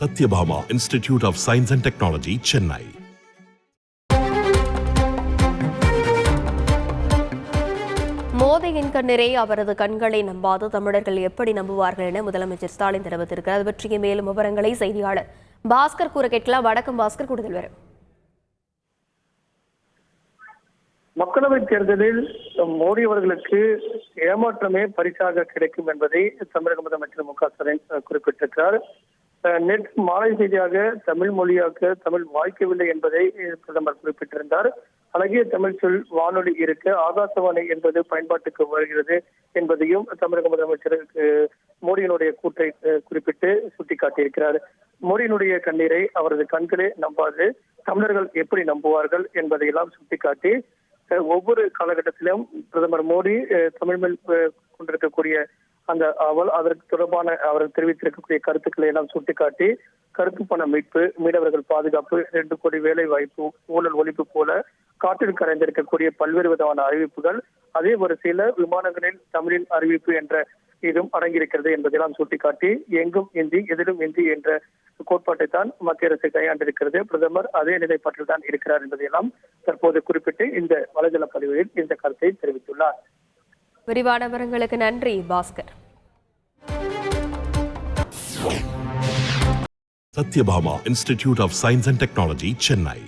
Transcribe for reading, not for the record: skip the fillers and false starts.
Satyabhama Institute of Science and Technology, Chennai. மோடியின் கண்ணீரை அவரது கண்களை நம்பாது தமிழர்கள் எப்படி நம்புவார்கள் என முதலமைச்சர் ஸ்டாலின் தெரிவித்திருக்கிறார். அது பற்றிய மேலும் விவரங்களை செய்தியாளர் பாஸ்கர் கூற கேட்கலாம். வணக்கம் பாஸ்கர், கூடுதல் வரும். மக்களவைத் தேர்தலில் மோடி அவர்களுக்கு ஏமாற்றமே பரிசாக கிடைக்கும் என்பதை தமிழக முதலமைச்சர் மு.க.ஸ்டாலின் குறிப்பிட்டிருக்கிறார். நேற்று மாலை செய்தியாக தமிழ் மொழியாக்க தமிழ் வாய்க்கவில்லை என்பதை பிரதமர் குறிப்பிட்டிருந்தார். அழகிய தமிழ் சொல் வானொலி இருக்க ஆகாசவாணி என்பது பயன்பாட்டுக்கு வருகிறது என்பதையும் தமிழக முதலமைச்சர் மோடியினுடைய கூற்றை குறிப்பிட்டு சுட்டிக்காட்டியிருக்கிறார். மோடியினுடைய கண்ணீரை அவரது கண்களே நம்பாது தமிழர்கள் எப்படி நம்புவார்கள் என்பதையெல்லாம் சுட்டிக்காட்டி ஒவ்வொரு காலகட்டத்திலும் பிரதமர் மோடி தமிழ் மேல் கொண்டிருக்கக்கூடிய அந்த அதற்கு தொடர்பான அவர் தெரிவித்திருக்கக்கூடிய கருத்துக்களை எல்லாம் சுட்டிக்காட்டி கருப்பு பண மீட்பு, மீனவர்கள் பாதுகாப்பு, 2 கோடி வேலை வாய்ப்பு, ஊழல் ஒழிப்பு போல காற்றில் கரைந்திருக்கக்கூடிய பல்வேறு விதமான அறிவிப்புகள், அதே வரிசையில விமானங்களில் தமிழில் அறிவிப்பு என்ற இதுவும் அடங்கியிருக்கிறது என்பதெல்லாம் சுட்டிக்காட்டி எங்கும் இந்தி எதிலும் இந்தி என்ற கோட்பாட்டை தான் மத்திய அரசு கையாண்டிருக்கிறது. பிரதமர் அதே நிலைப்பாட்டில் தான் இருக்கிறார் என்பதையெல்லாம் தற்போது குறிப்பிட்டு இந்த வலைதள பதிவில் இந்த கருத்தை தெரிவித்துள்ளார். விரிவான விவரங்களுக்கு நன்றி Bhaskar. Satyabhama Institute of Science and Technology, Chennai.